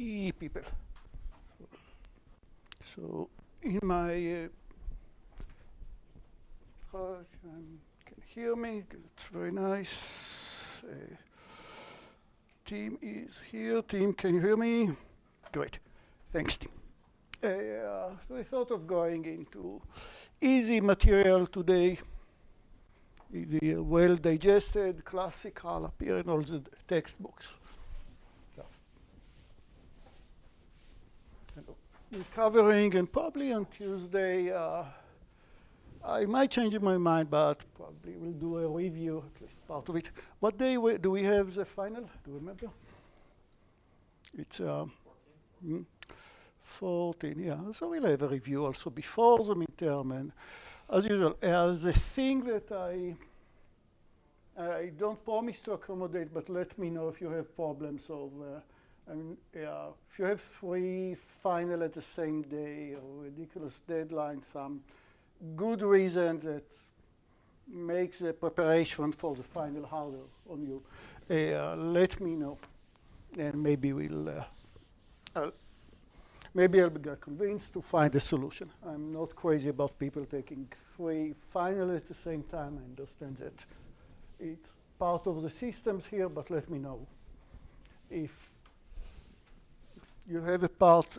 3 people. So in my can hear me? It's very nice. Team is here. Team, can you hear me? Great. Thanks, team. So I thought of going into easy material today. The well-digested, classical, appear in all the textbooks. We're covering, and probably on Tuesday, I might change my mind, but probably we'll do a review, at least part of it. What day do we have the final? Do you remember? It's 14, yeah. So we'll have a review also before the midterm. And as usual, the thing that I don't promise to accommodate, but let me know if you have problems of, if you have 3 final at the same day or ridiculous deadline, some good reason that makes the preparation for the final harder on you, let me know, and maybe maybe I'll be convinced to find a solution. I'm not crazy about people taking 3 final at the same time. I understand that it's part of the systems here, but let me know if you have a part.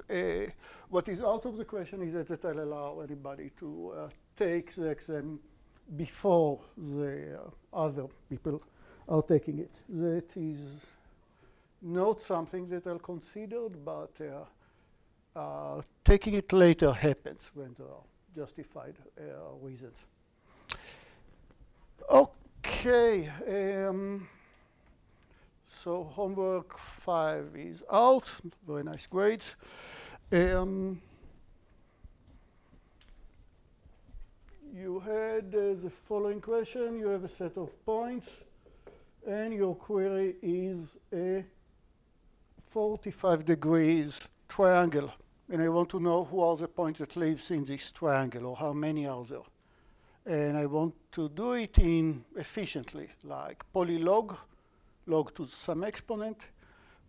What is out of the question is that I'll allow anybody to take the exam before the other people are taking it. That is not something that I'll consider, but taking it later happens when there are justified reasons. Okay. So homework 5 is out. Very nice grades. You had the following question. You have a set of points, and your query is a 45 degrees triangle. And I want to know who are the points that lives in this triangle, or how many are there. And I want to do it efficiently, like polylog, log to some exponent,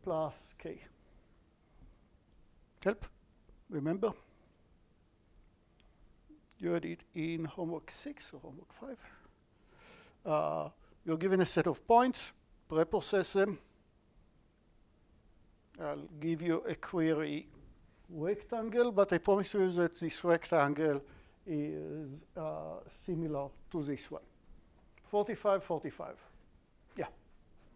plus k. Help? Remember? You had it in homework 6 or homework 5. You're given a set of points, preprocess them. I'll give you a query rectangle, but I promise you that this rectangle is similar to this one. 45, 45. Yeah.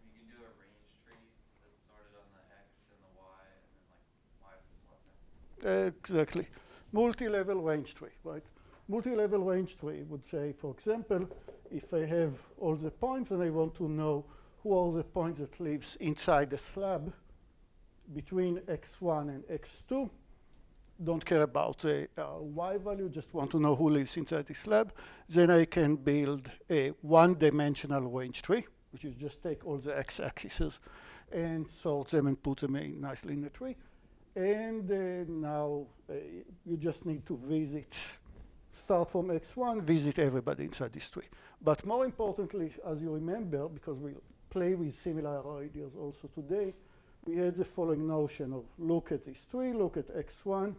You can do a range tree that's sorted on the x and the y, and then like y plus x. Exactly. Multi-level range tree, right? Multi-level range tree would say, for example, if I have all the points and I want to know who are the points that lives inside the slab between x1 and x2, don't care about the y value, just want to know who lives inside the slab, then I can build a one-dimensional range tree, which is just take all the x-axes and sort them and put them in nicely in the tree. And now you just need to start from x1, visit everybody inside this tree. But more importantly, as you remember, because we'll play with similar ideas also today, we had the following notion of look at this tree, look at x1.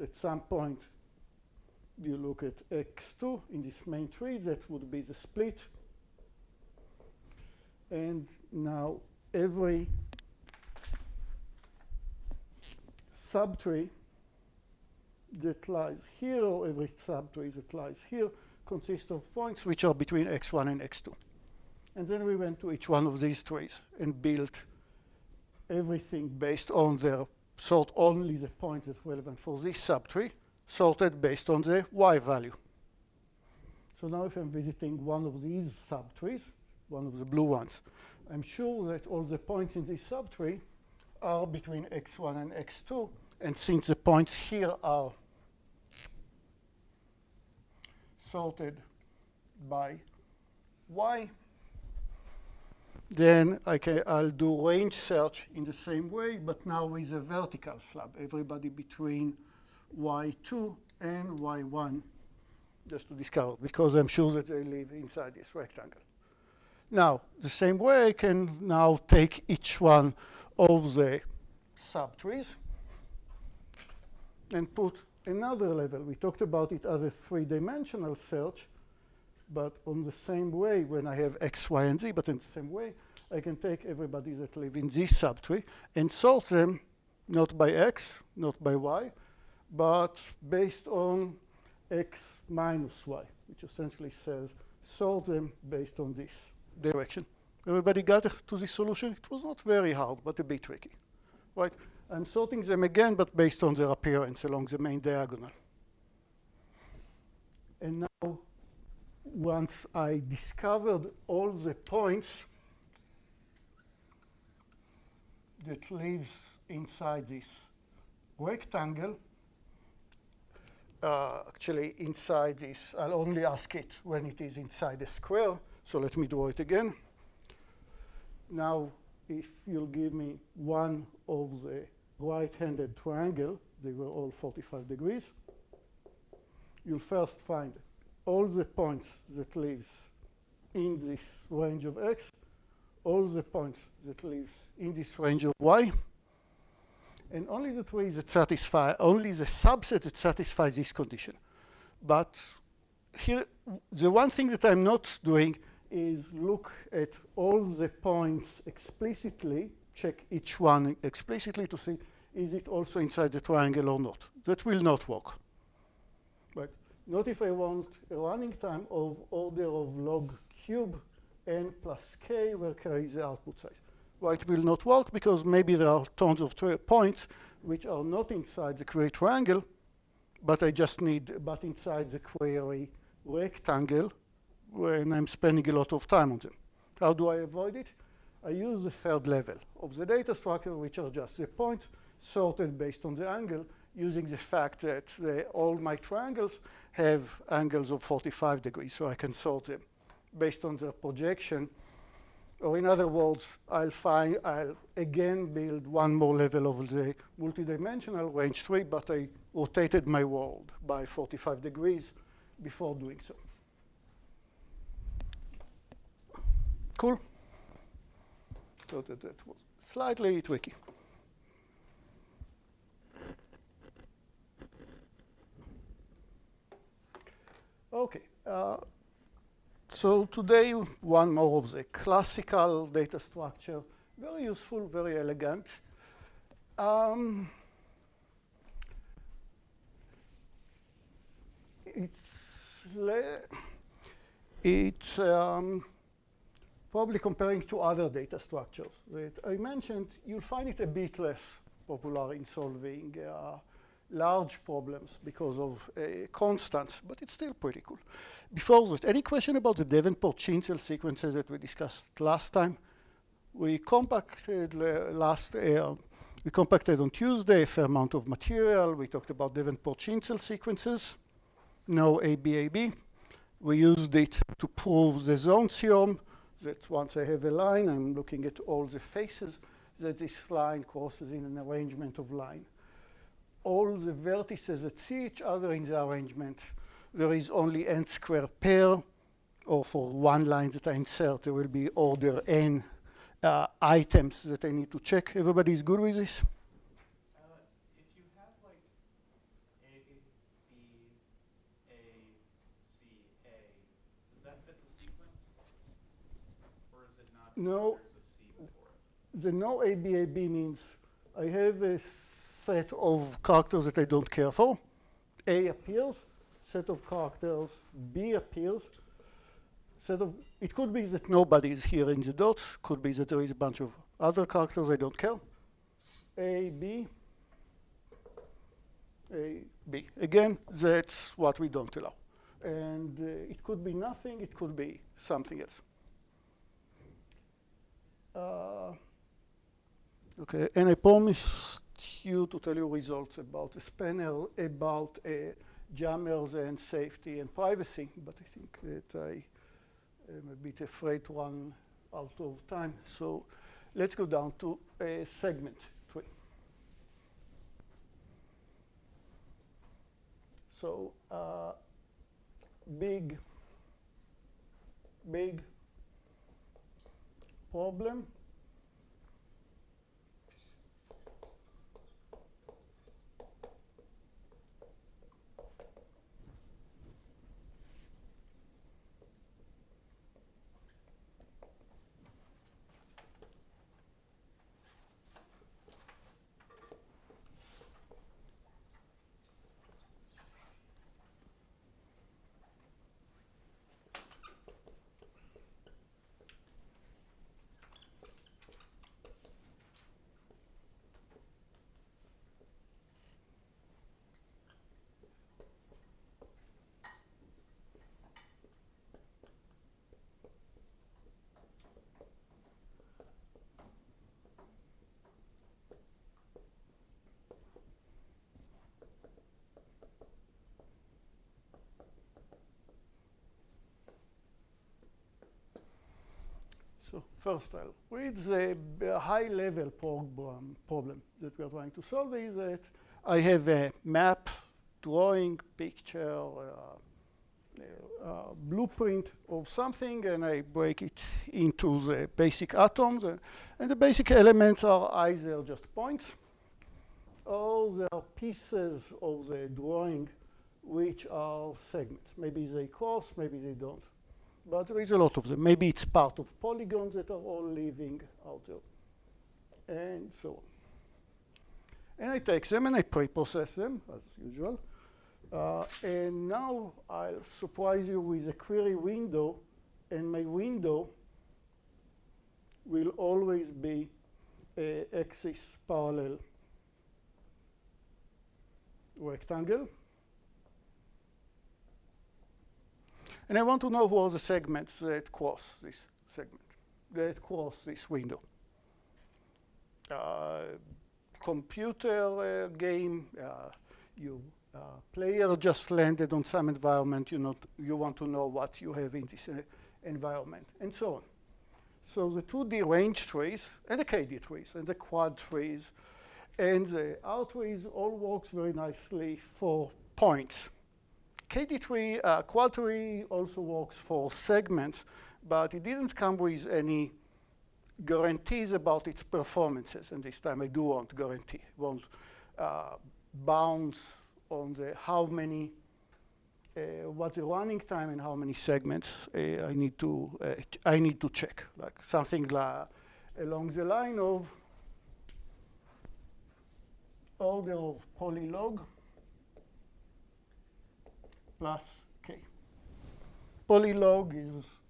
At some point, you look at x2 in this main tree. That would be the split. And now every subtree that lies here, or every subtree that lies here, consists of points which are between x1 and x2. And then we went to each one of these trees and built everything based on their sort only the points that are relevant for this subtree, sorted based on the y value. So now if I'm visiting one of these subtrees, one of the blue ones, I'm sure that all the points in this subtree are between x1 and x2. And since the points here are sorted by y, then I'll do range search in the same way, but now with a vertical slab, everybody between y2 and y1, just to discover, because I'm sure that they live inside this rectangle. Now, the same way I can now take each one of the subtrees and put another level. We talked about it as a three-dimensional search, but on the same way when I have x, y, and z, but in the same way, I can take everybody that live in this subtree and sort them not by x, not by y, but based on x minus y, which essentially says sort them based on this direction. Everybody got to this solution? It was not very hard, but a bit tricky, right? I'm sorting them again, but based on their appearance along the main diagonal. And now, once I discovered all the points that lives inside this rectangle, actually inside this, I'll only ask it when it is inside a square, so let me draw it again. Now, if you'll give me one of the right-handed triangle, they were all 45 degrees, you'll first find all the points that lives in this range of x, all the points that lives in this range of y, and only the trees that satisfy, only the subset that satisfies this condition. But here, the one thing that I'm not doing is look at all the points explicitly, check each one explicitly to see is it also inside the triangle or not. That will not work. But not if I want a running time of order of log cube n plus k, where k is the output size. Well, it will not work because maybe there are tons of points which are not inside the query triangle, but I just need, but inside the query rectangle when I'm spending a lot of time on them. How do I avoid it? I use the third level of the data structure, which are just the points sorted based on the angle, using the fact that all my triangles have angles of 45 degrees, so I can sort them based on their projection. Or in other words, I'll again build one more level of the multidimensional range 3, but I rotated my world by 45 degrees before doing so. Cool? So that was slightly tricky. Okay. So today, one more of the classical data structure, very useful, very elegant. It's probably comparing to other data structures that I mentioned, you'll find it a bit less popular in solving large problems because of constants, but it's still pretty cool. Before that, any question about the Davenport-Schinzel sequences that we discussed last time? We compacted we compacted on Tuesday a fair amount of material. We talked about Davenport-Schinzel sequences, no ABAB. We used it to prove the zone theorem, that once I have a line, I'm looking at all the faces that this line crosses in an arrangement of line. All the vertices that see each other in the arrangement, there is only n square pair, or for one line that I insert, there will be order n items that I need to check. Everybody is good with this? If you have like A, B, A, C, A, does that fit the sequence? Or is it not? No. There's a C before it. The no ABAB means I have a set of characters that I don't care for. A appears, set of characters B appears. It could be that nobody is here in the dots, could be that there is a bunch of other characters I don't care. A, B, A, B. Again, that's what we don't allow. And it could be nothing, it could be something else. Okay, and I promised you to tell you results about a spanner, about jammers and safety and privacy, but I think that I am a bit afraid to run out of time. So let's go down to a segment tree. So big, problem. So first I'll read the high-level problem that we are trying to solve is that I have a map, drawing, picture, blueprint of something, and I break it into the basic atoms. And the basic elements are either just points, or they are pieces of the drawing which are segments. Maybe they cross, maybe they don't. But there is a lot of them. Maybe it's part of polygons that are all living out there, and so on. And I take them and I pre-process them, as usual. And now I'll surprise you with a query window, and my window will always be an axis parallel rectangle. And I want to know who are the segments that cross this segment, that cross this window. Computer game, your player just landed on some environment, you want to know what you have in this environment, and so on. So the 2D range trees, and the KD trees, and the quad trees, and the R trees all works very nicely for points. KD tree, quad tree also works for segments, but it didn't come with any guarantees about its performances. And this time I do want guarantee. I want bounds on the how many, what's the running time and how many segments I need to check. Like something along the line of order of polylog plus k. Polylog is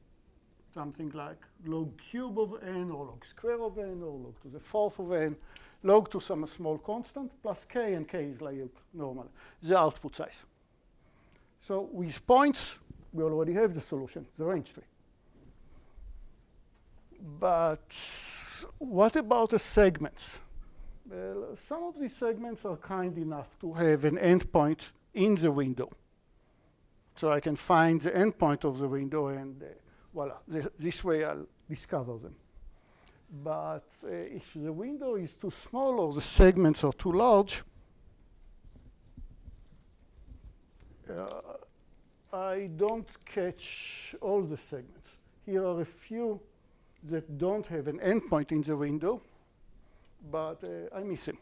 something like log cube of n, or log square of n, or log to the fourth of n, log to some small constant, plus k, and k is like normal, the output size. So with points, we already have the solution, the range tree. But what about the segments? Well, some of these segments are kind enough to have an endpoint in the window. So I can find the endpoint of the window, and voila, this way I'll discover them. But if the window is too small or the segments are too large, I don't catch all the segments. Here are a few that don't have an endpoint in the window, but I miss them.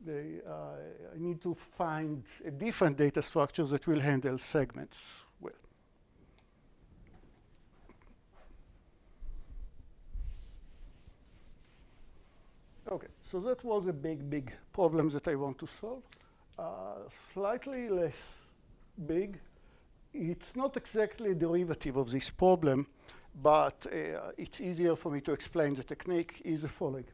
I need to find a different data structure that will handle segments well. OK, so that was a big problem that I want to solve. Slightly less big. It's not exactly a derivative of this problem, but it's easier for me to explain the technique is the following.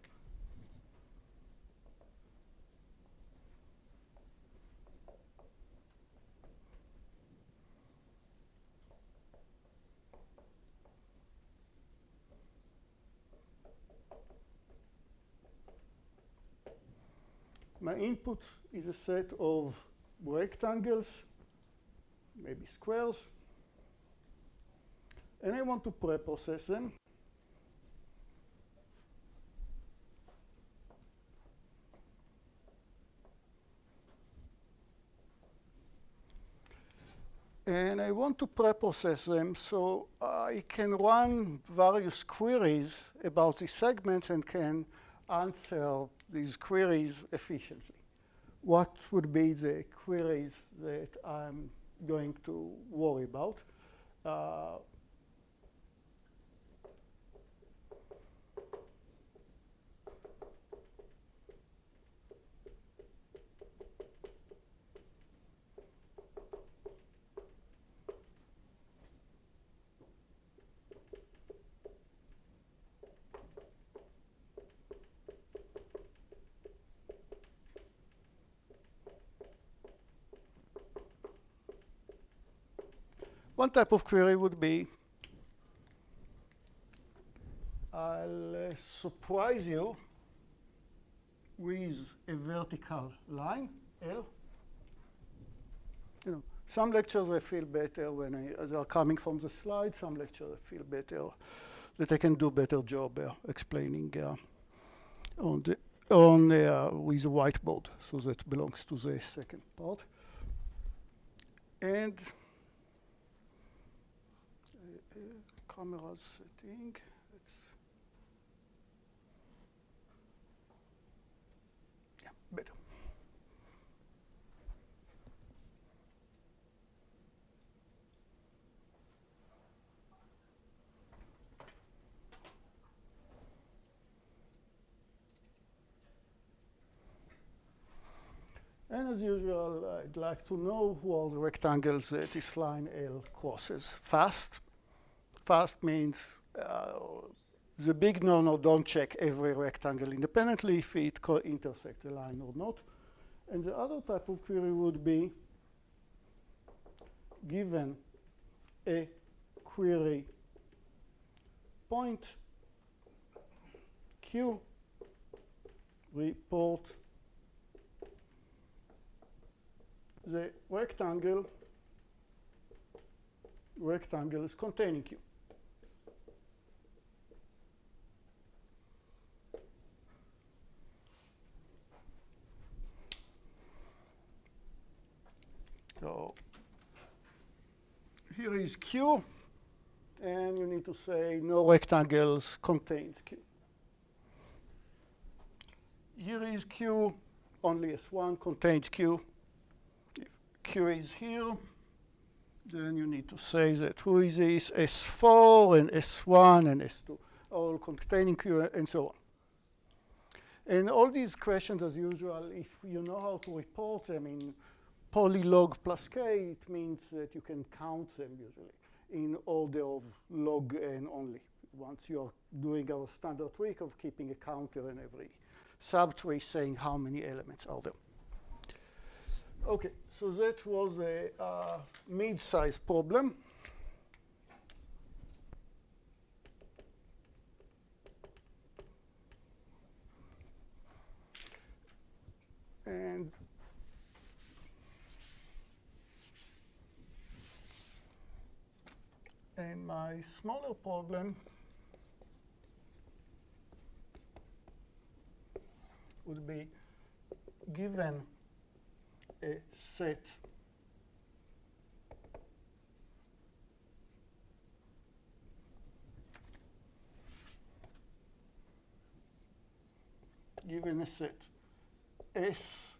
My input is a set of rectangles, maybe squares, and I want to pre-process them. And I want to preprocess them so I can run various queries about these segments and can answer these queries efficiently. What would be the queries that I'm going to worry about? One type of query would be, I'll surprise you with a vertical line, L. You know, some lectures I feel better when they are coming from the slide. Some lectures I feel better that I can do better job explaining with a whiteboard. So that belongs to the second part. And camera setting. Yeah, better. And as usual, I'd like to know who are the rectangles that this line L crosses. Fast. Fast means the big no-no, don't check every rectangle independently if it intersects the line or not. And the other type of query would be, given a query point Q, report the rectangle is containing Q. So here is Q, and you need to say no rectangles contains Q. Here is Q, only S1 contains Q. If Q is here, then you need to say that who is this? S4 and S1 and S2, all containing Q and so on. And all these questions, as usual, if you know how to report them in polylog plus k, it means that you can count them usually in order of log n only. Once you're doing our standard trick of keeping a counter in every subtree saying how many elements are there. OK, so that was a mid-sized problem. And my smaller problem would be, given a set S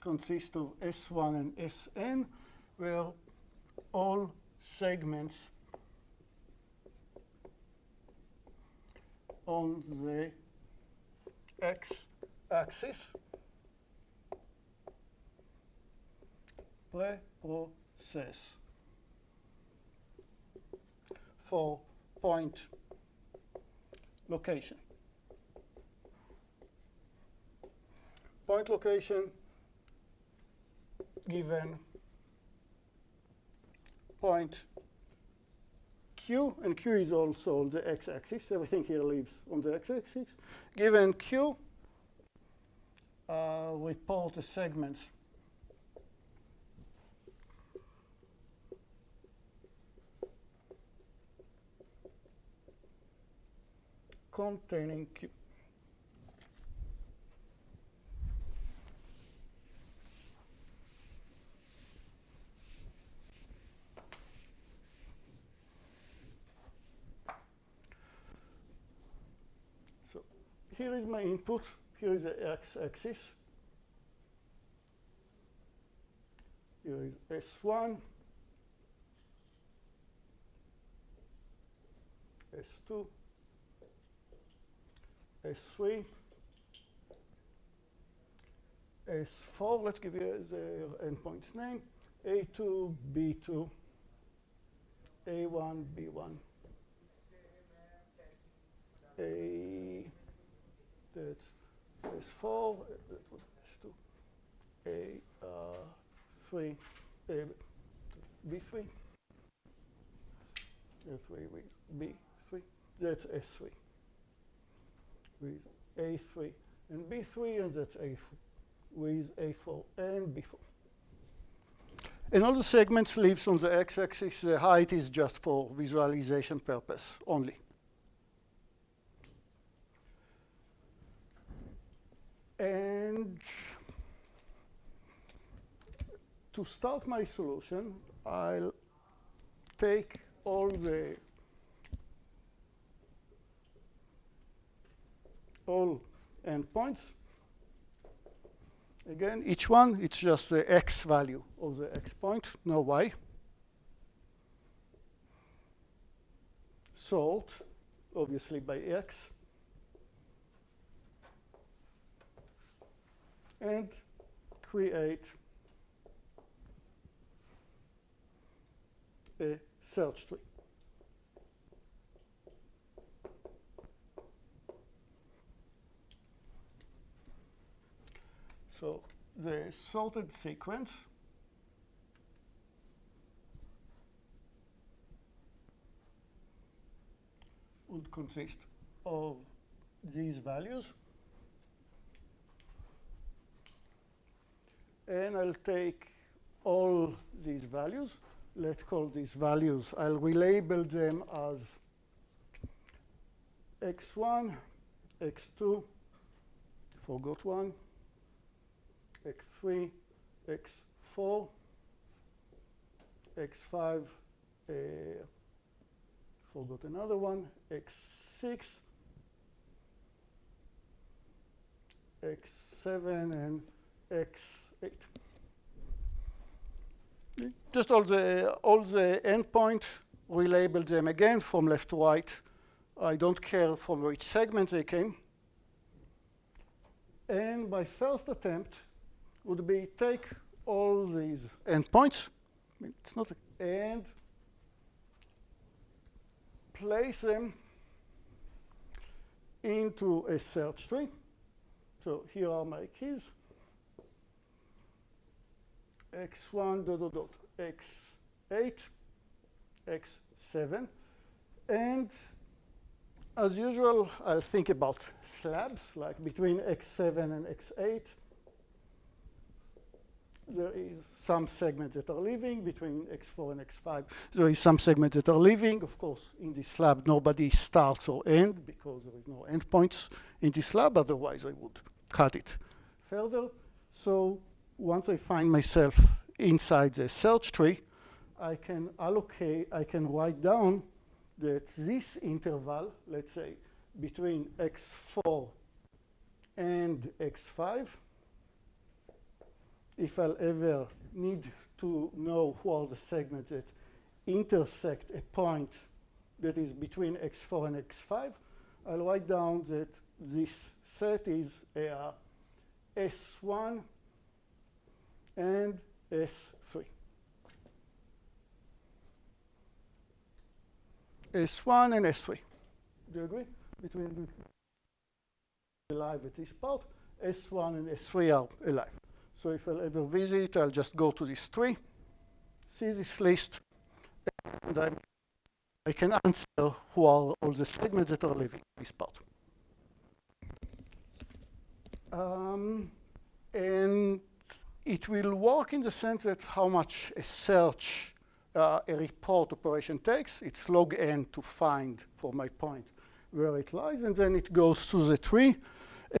consists of S1 and Sn, where all segments on the x-axis preprocess for point location. Point location given point Q, and Q is also on the x-axis. Everything here lives on the x-axis. Given Q, report the segments containing Q. here is my input. Here is the x-axis. Here is S1, S2, S3, S4. Let's give you the endpoint's name. A2, B2, A1, B1. That's S4, that was S2, A3, B3, A3 with B3, that's S3 with A3 and B3, and that's A4 with A4 and B4. And all the segments lives on the x-axis. The height is just for visualization purpose only. And to start my solution, I'll take all endpoints. Again, each one, it's just the x value of the x point, no y. Sort, obviously by x. And create a search tree. So the sorted sequence would consist of these values. And I'll take all these values. Let's call these values, I'll relabel them as x1, x2, forgot one, x3, x4, x5, forgot another one, x6, x7, and x8. Just all the endpoint, relabel them again from left to right. I don't care from which segment they came. And my first attempt would be take all these endpoints, I mean, it's not, and place them into a search tree. So here are my keys. x1 dot dot dot x8, x7, and as usual, I'll think about slabs, like between x7 and x8. There is some segments that are leaving. Between x4 and x5, there is some segments that are leaving. Of course, in this slab, nobody starts or ends because there is no endpoints in this slab. Otherwise, I would cut it further. So once I find myself inside the search tree, I can write down that this interval, let's say, between x4 and x5, if I'll ever need to know who are the segments that intersect a point that is between x4 and x5, I'll write down that this set is S1 and S3. S1 and S3. Do you agree? Between alive at this part, S1 and S3 are alive. So if I'll ever visit, I'll just go to this tree, see this list, and I can answer who are all the segments that are leaving this part. And it will work in the sense that how much a search, a report operation takes. It's log n to find, for my point, where it lies, and then it goes to the tree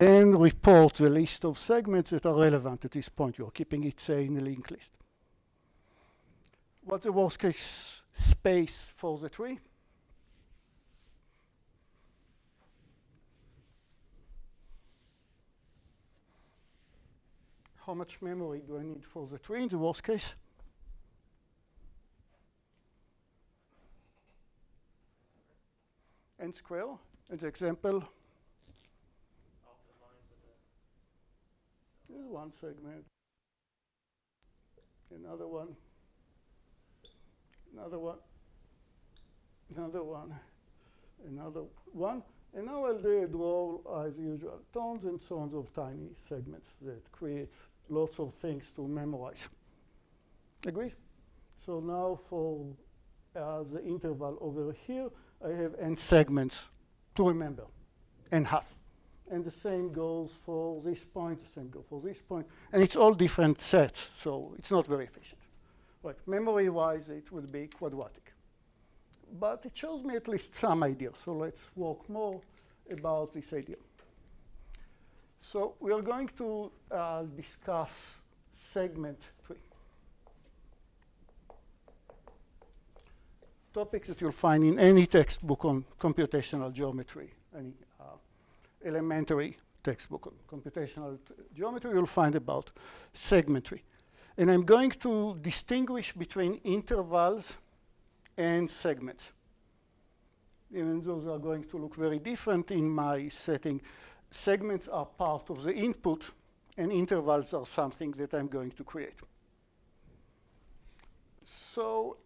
and reports the list of segments that are relevant at this point. You're keeping it, say, in a linked list. What's the worst case space for the tree? how much memory do I need for the tree in the worst case? N square. And the example? Here's one segment. Another one. Another one. Another one. Another one. And now I'll draw, as usual, tons and tons of tiny segments that creates lots of things to memorize. Agree? So now for the interval over here, I have n segments to remember, n half. And the same goes for this point, the same goes for this point. And it's all different sets, so it's not very efficient. Right, memory-wise, it will be quadratic. But it shows me at least some idea. So let's work more about this idea. So we are going to discuss segment tree. Topics that you'll find in any textbook on computational geometry, any elementary textbook on computational geometry, you'll find about segment tree. And I'm going to distinguish between intervals and segments. Even those are going to look very different in my setting. Segments are part of the input, and intervals are something that I'm going to create. So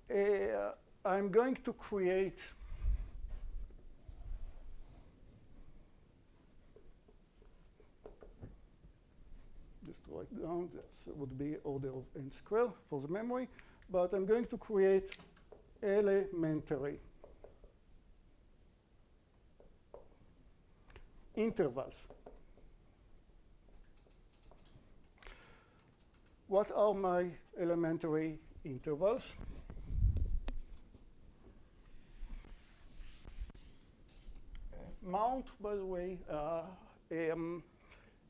I'm going to create just write down, that would be order of n squared for the memory, but I'm going to create elementary intervals. What are my elementary intervals? Mount, by the way,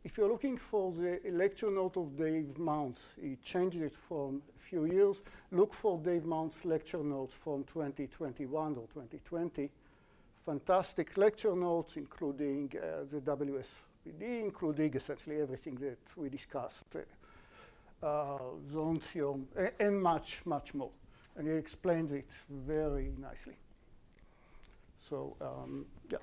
if you're looking for the lecture note of Dave Mount's, he changed it from a few years. Look for Dave Mount's lecture notes from 2021 or 2020. Fantastic lecture notes, including the WSPD, including essentially everything that we discussed, zone theorem, and much, much more. And he explains it very nicely. So, yeah.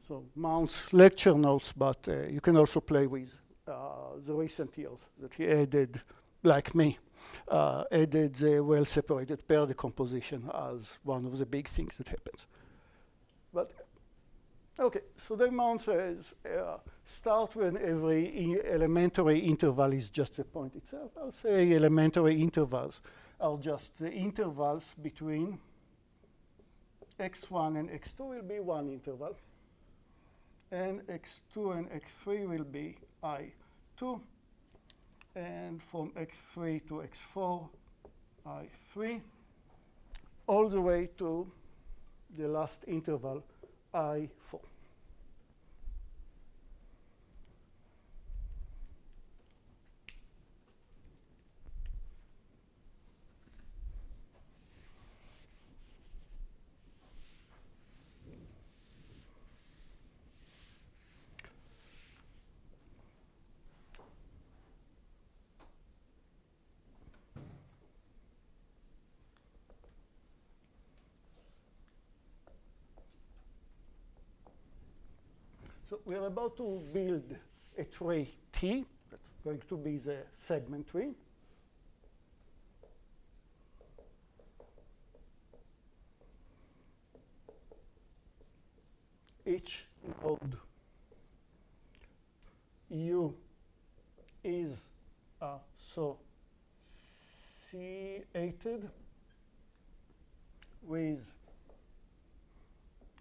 So Mount's lecture notes, but you can also play with the recent years that he added, like me, added the well-separated pair decomposition as one of the big things that happens. But OK, so the Mount says start when every elementary interval is just a point itself. I'll say elementary intervals are just the intervals between x1 and x2 will be one interval. And x2 and x3 will be I2. And from x3 to x4, I3, all the way to the last interval, I4. So we're about to build a tree T. That's going to be the segment tree. Each node U is associated with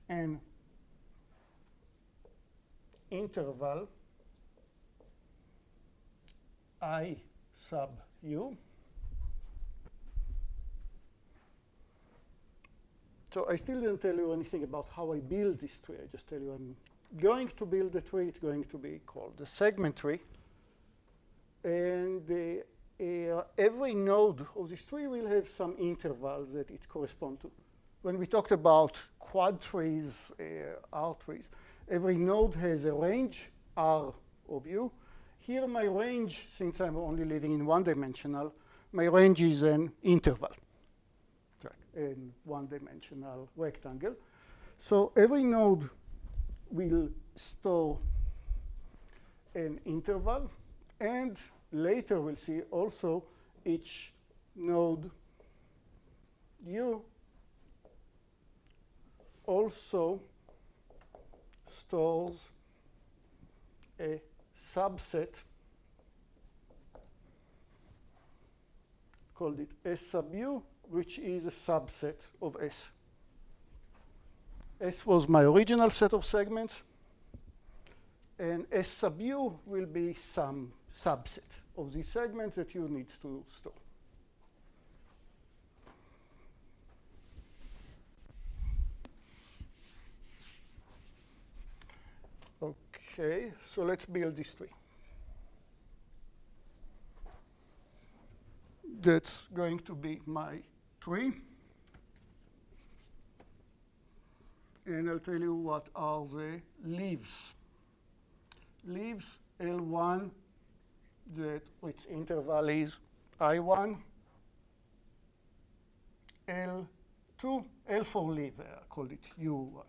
an interval I sub U. So I still didn't tell you anything about how I build this tree. I just tell you I'm going to build a tree. It's going to be called the segment tree. And every node of this tree will have some intervals that it corresponds to. When we talked about quad trees, R trees, every node has a range R of U. Here my range, since I'm only living in one-dimensional, my range is an interval, in one-dimensional rectangle. So every node will store an interval, and later we'll see also each node U also stores a subset, called it S sub U, which is a subset of S. S was my original set of segments, and S sub U will be some subset of these segments that U needs to store. Okay, so let's build this tree. That's going to be my tree. And I'll tell you what are the leaves. Leaves L1, that its interval is I1, L2, L for leaf, I called it U1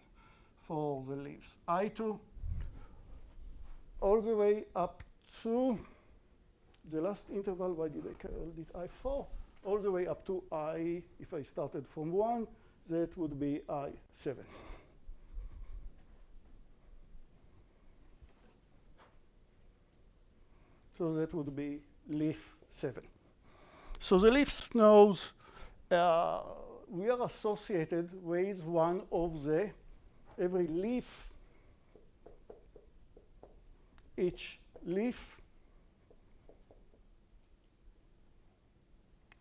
for the leaves. I2, all the way up to the last interval, why did I call it I4? All the way up to I, if I started from 1, that would be I7. So that would be leaf 7. So the leaf nodes, we are associated with one of the, every leaf, each leaf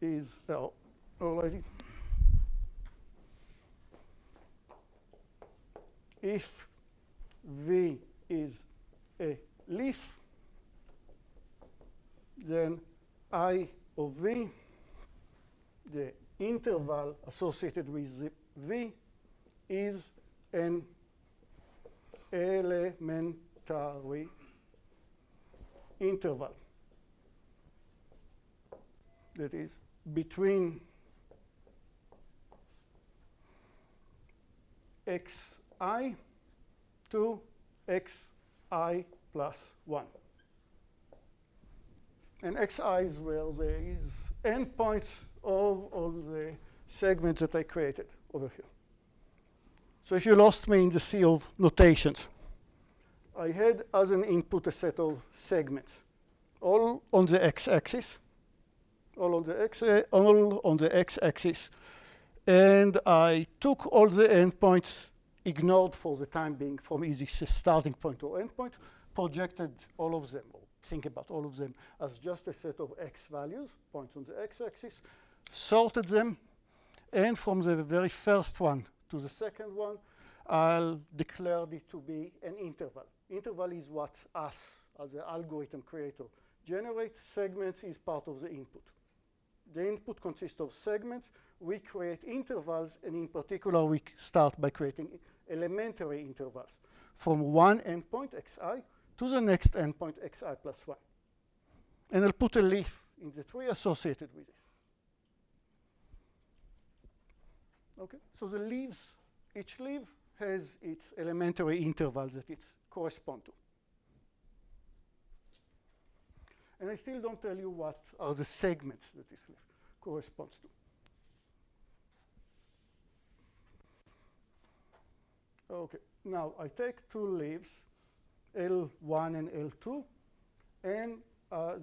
is, already, if V is a leaf, then I of V, the interval associated with the V, is an elementary interval that is between xi to xi plus 1. And xi is where there is endpoints of all the segments that I created over here. So if you lost me in the sea of notations, I had as an input a set of segments, all on the x-axis, all on the x-axis, and I took all the endpoints, ignored for the time being from easy starting point or endpoint, projected all of them, or think about all of them as just a set of x values, points on the x-axis, sorted them, and from the very first one to the second one, I'll declare it to be an interval. Interval is what us, as the algorithm creator, generate. Segments is part of the input. The input consists of segments. We create intervals, and in particular, we start by creating elementary intervals from one endpoint, xi, to the next endpoint, xi plus 1. And I'll put a leaf in the tree associated with it. Okay, so the leaves, each leaf has its elementary intervals that it corresponds to. And I still don't tell you what are the segments that this leaf corresponds to. Okay, now I take two leaves, L1 and L2, and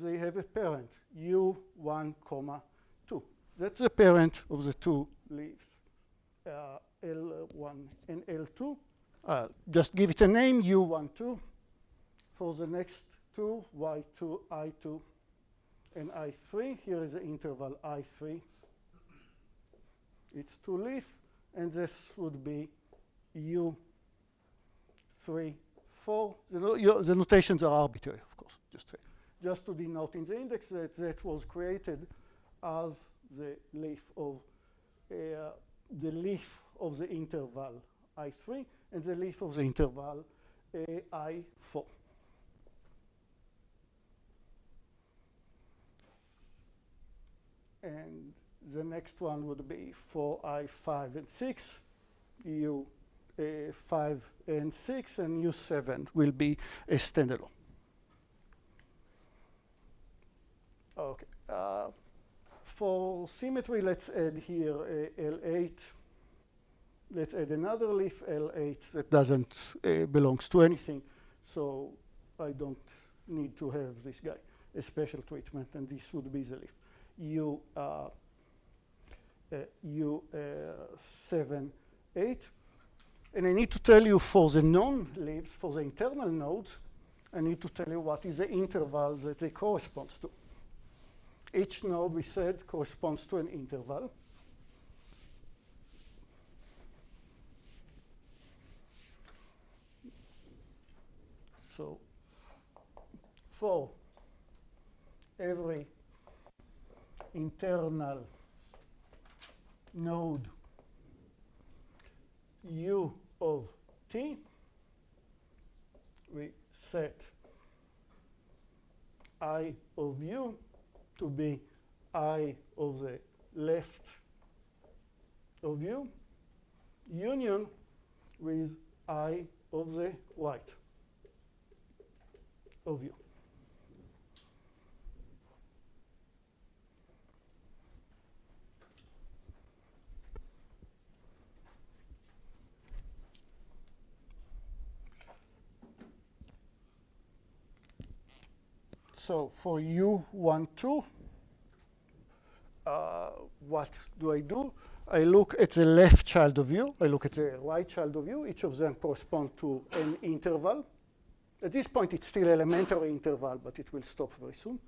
they have a parent, U1, 2. That's the parent of the two leaves, L1 and L2. Just give it a name, U1, 2. For the next two, Y2, I2, and I3. Here is the interval I3. It's two leaf, and this would be U3, 4. The notations are arbitrary, of course, just to denote in the index that that was created as the leaf of the interval I3 and the leaf of the interval I4. and the next one would be for I5 and 6, U5 and 6, and U7 will be a standalone. Okay. For symmetry, let's add here L8. Let's add another leaf, L8, that doesn't belongs to anything. So I don't need to have this guy, a special treatment, and this would be the leaf. U7, 8. And I need to tell you for the non-leaves, for the internal nodes, I need to tell you what is the interval that they correspond to. Each node, we said, corresponds to an interval. So for every internal node U of t, we set I of u to be I of the left of u, union with I of the right of u. So for U12, what do? I look at the left child of U. I look at the right child of U. Each of them correspond to an interval. At this point, it's still elementary interval, but it will stop very soon.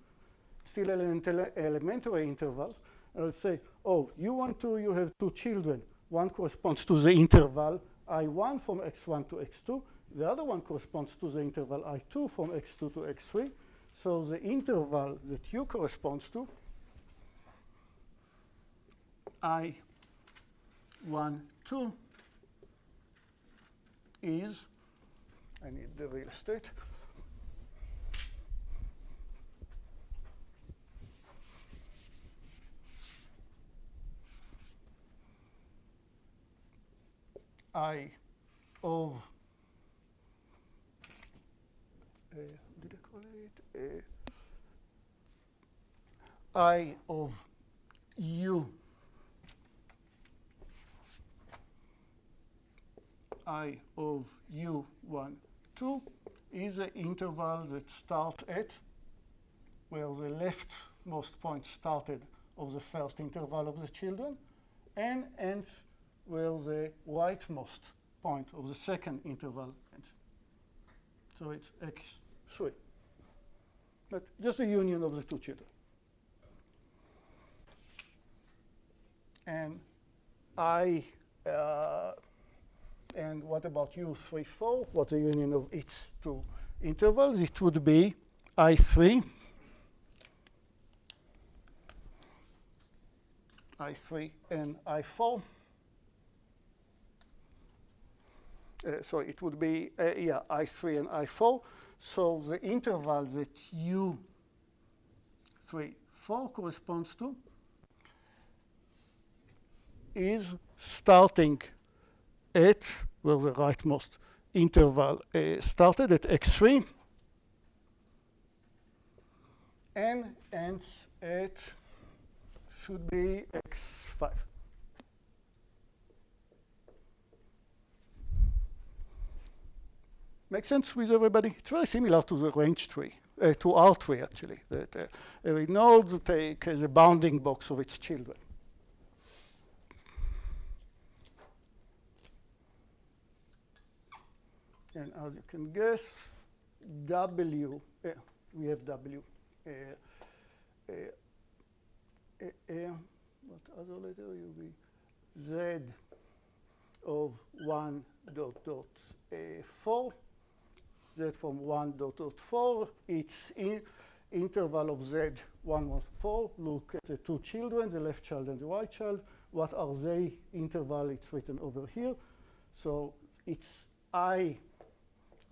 Still elementary interval. And I'll say, oh, U12, you have two children. One corresponds to the interval I1 from x1 to x2. The other one corresponds to the interval I2 from x2 to x3. So the interval that U corresponds to, I12, is, I need the real estate, I of, did I call it? I of U, I of U1, 2 is an interval that starts at where the leftmost point started of the first interval of the children and ends where the rightmost point of the second interval ends. So it's x3. But just a union of the two children. And and what about U34? What's the union of its two intervals? It would be I3 and I4. So it would be, I3 and I4. So the interval that U34 corresponds to is starting at, where the rightmost interval started at x3 and ends at, should be x5. Make sense with everybody? It's very similar to the range tree, to R tree actually, that every node takes a bounding box of its children. And as you can guess, W, we have W. What other letter will be? Z of 1 dot dot 4. Z from 1 dot dot 4. Its interval of Z 1 1 4. Look at the two children, the left child and the right child. What are they? Interval, it's written over here. So it's I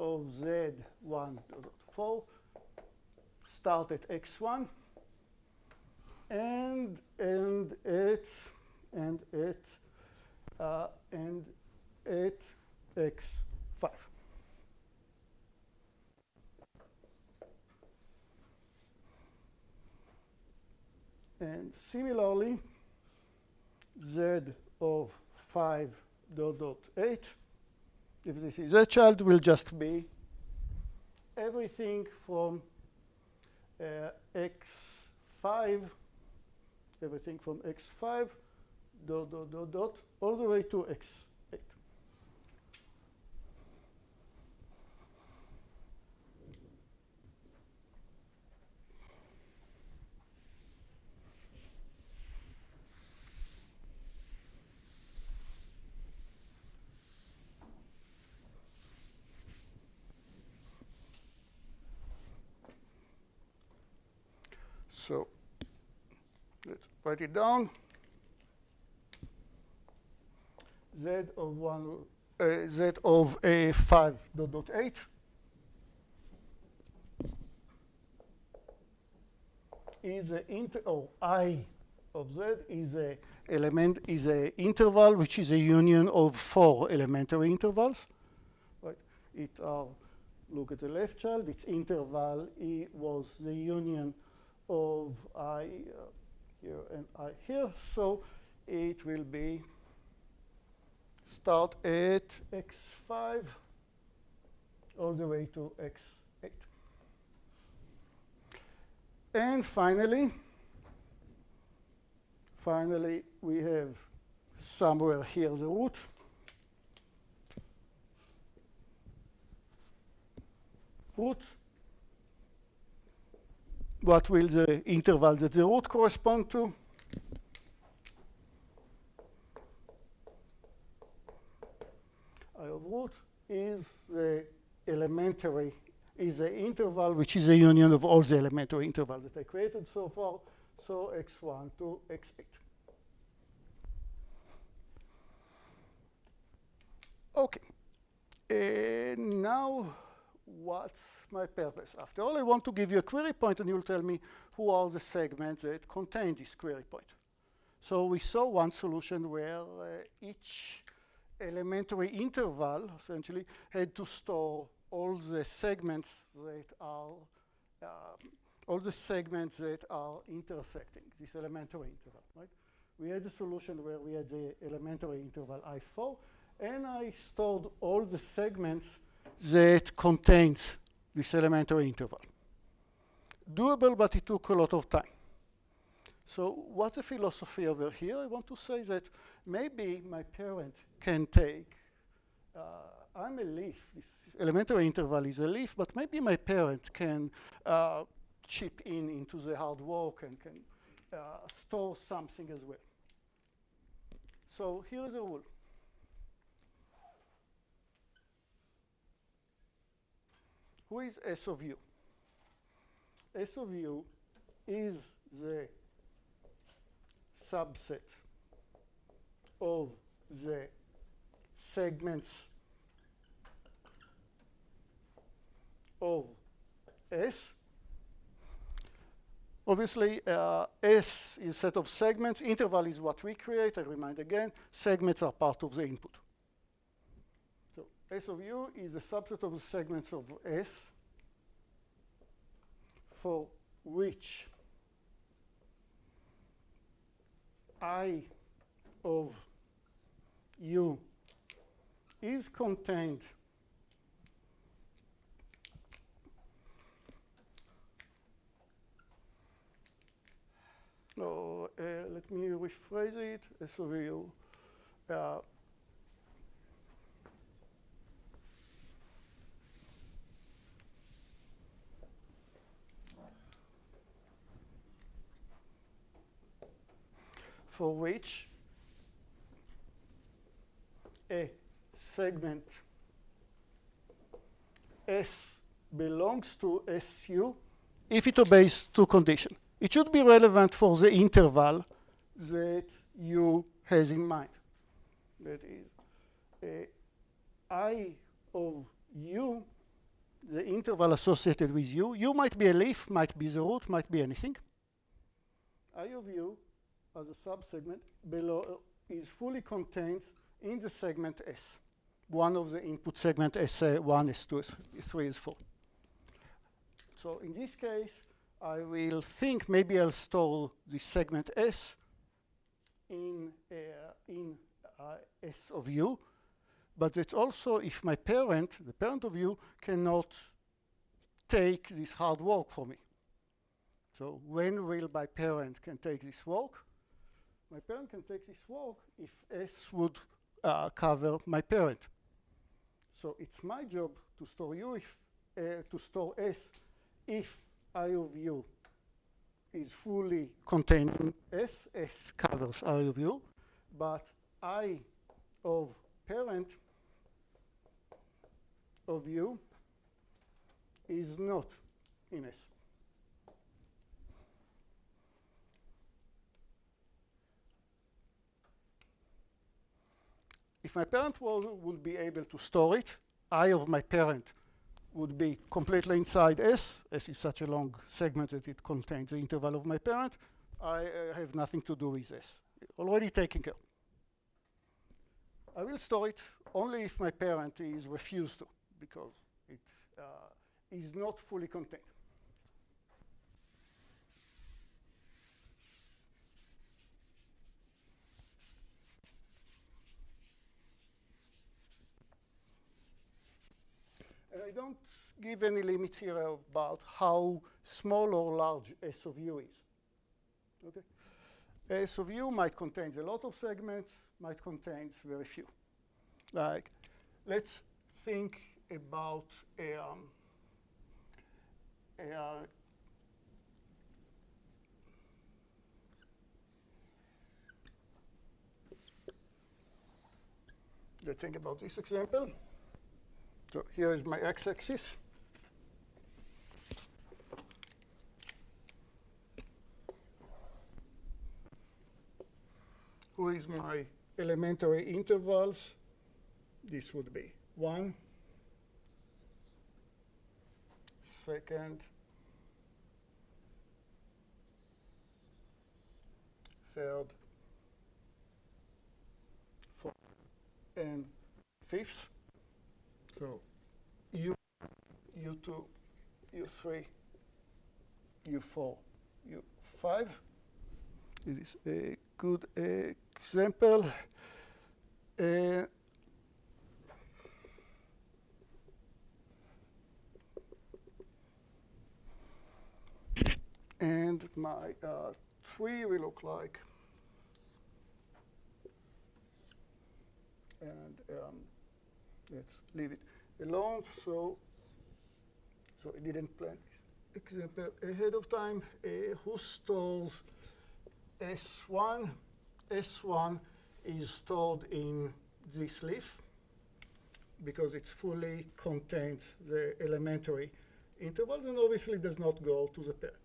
of Z 1 dot 4 start at x1 and at x5. And similarly, z of 5 dot 8, if this is a child, will just be everything from x5, everything from x5 dot all the way to x8. So let's write it down. Z of 5 dot 8 is I of Z is a element, is a interval which is a union of 4 elementary intervals. Right? It are, look at the left child, its interval E was the union of I here and I here, so it will be start at x5 all the way to x8. And finally, we have somewhere here the root. What will the interval that the root correspond to? I of root is the elementary, is the interval which is a union of all the elementary intervals that I created so far, so x1 to x8. Okay, now what's my purpose? After all, I want to give you a query point, and you'll tell me who are the segments that contain this query point. So we saw one solution where each elementary interval essentially had to store all the segments that are intersecting this elementary interval, right? We had a solution where we had the elementary interval I4, and I stored all the segments that contains this elementary interval. Doable, but it took a lot of time. So what's the philosophy over here? I want to say that maybe my parent can take, I'm a leaf, this elementary interval is a leaf, but maybe my parent can chip into the hard work and can store something as well. So here is a rule. Who is S of U? S of U is the subset of the segments of S. Obviously, S is a set of segments. Interval is what we create. I remind again, segments are part of the input. So S of U is a subset of the segments of S for which I of U is contained let me rephrase it. S of U for which a segment S belongs to SU if it obeys two conditions. It should be relevant for the interval that U has in mind. That is, I of U, the interval associated with U. U might be a leaf, might be the root, might be anything. I of u as a subsegment below is fully contained in the segment S, one of the input segment S1, S2, S3, S4. So in this case, I will think maybe I'll store the segment S in S of u, but it's also if my parent, the parent of u, cannot take this hard work for me. So when will my parent can take this work? My parent can take this work if S would cover my parent. So it's my job to store u if to store S if I of u is fully contained in S. S covers I of u, but I of parent of u is not in S. If my parent would be able to store it, I of my parent would be completely inside S. S is such a long segment that it contains the interval of my parent. I have nothing to do with S. Already taken care. I will store it only if my parent is refused to, because it is not fully contained. And I don't give any limits here about how small or large S of u is. Okay? S of u might contain a lot of segments, might contain very few. Like, let's think about let's think about this example. So here is my x-axis. Who is my elementary intervals? This would be 1, second, third, fourth, and fifth. So U, U2, U3, U4, U5. It is a good example. And my tree will look like, and let's leave it alone. So I didn't plan this example ahead of time. Who stores S1? S1 is stored in this leaf because it's fully contains the elementary intervals and obviously does not go to the parent.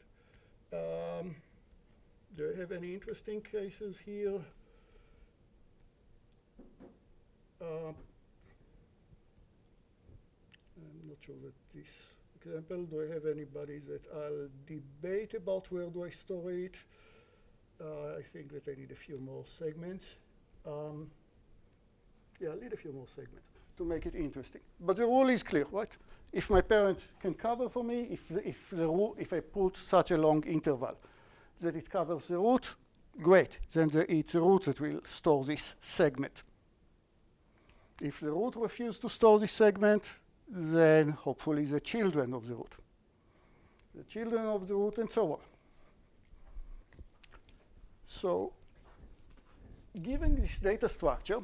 Do I have any interesting cases here? I'm not sure that this example, do I have anybody that I'll debate about where do I store it? I think that I need a few more segments. Yeah, I'll need a few more segments to make it interesting. But the rule is clear, right? If my parent can cover for me, if I put such a long interval that it covers the root, great. Then it's the root that will store this segment. If the root refuses to store this segment, then hopefully the children of the root. The children of the root and so on. So given this data structure,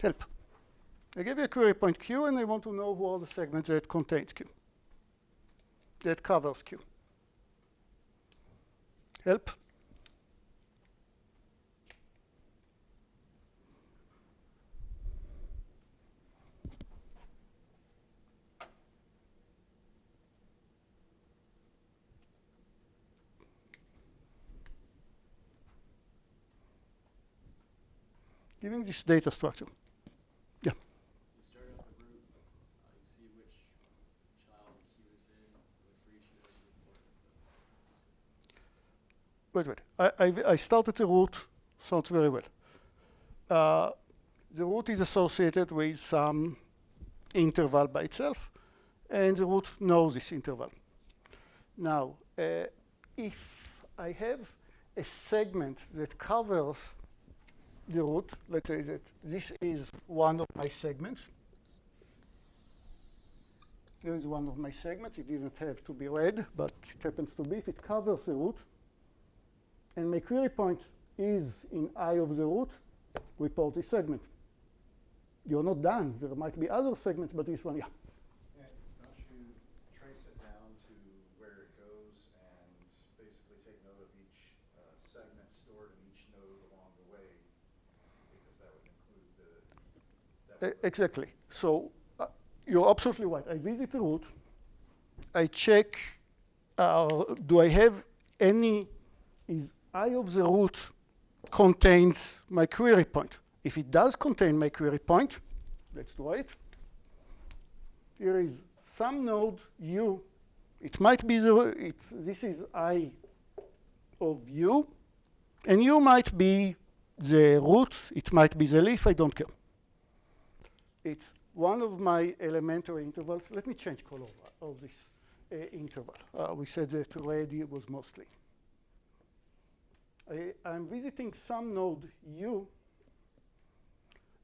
help. I give you a query point Q, and I want to know who are the segments that contains Q, that covers Q. Help? Giving this data structure. Yeah. You start at the root, you see which child Q is in, but for each node you report those segments. Wait. I started the root, sounds very well. The root is associated with some interval by itself, and the root knows this interval. Now, if I have a segment that covers the root, let's say that this is one of my segments. Here is one of my segments. It didn't have to be red, but it happens to be. If it covers the root, and my query point is in I of the root, report this segment. You're not done. There might be other segments, but this one, yeah. Yeah, don't you trace it down to where it goes and basically take note of each segment stored in each node along the way, because that would include the... Exactly. So you're absolutely right. I visit the root. I check, do I have any, is I of the root contains my query point? If it does contain my query point, let's do it. Here is some node U. It might be this is I of U, and U might be the root. It might be the leaf. I don't care. It's one of my elementary intervals. Let me change color of this interval. We said that red was mostly. I'm visiting some node U,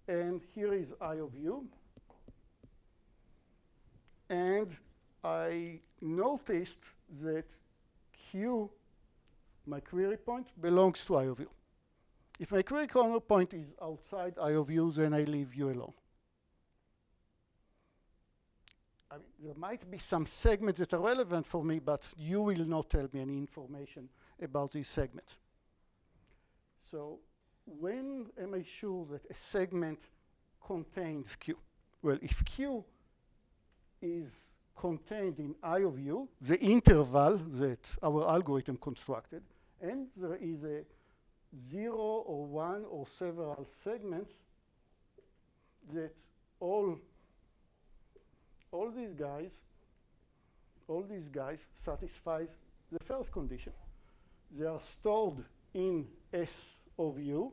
and here is I of U. And I noticed that Q, my query point, belongs to I of U. If my query point is outside I of U, then I leave U alone. I mean, there might be some segments that are relevant for me, but you will not tell me any information about these segments. So when am I sure that a segment contains Q? Well, if Q is contained in I of U, the interval that our algorithm constructed, and there is a 0 or 1 or several segments that all these guys satisfies the first condition. They are stored in S of U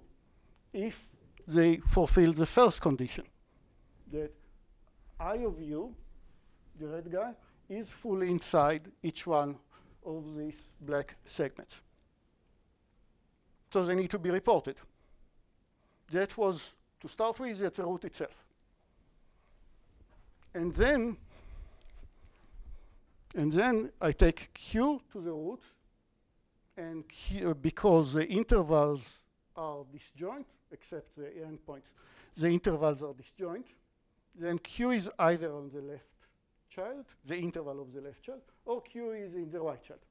if they fulfill the first condition, that I of U, the red guy, is fully inside each one of these black segments. So they need to be reported. That was, to start with, that's the root itself. And then I take Q to the root, and Q, because the intervals are disjoint, except the endpoints, the intervals are disjoint, then Q is either on the left child, the interval of the left child, or Q is in the right child.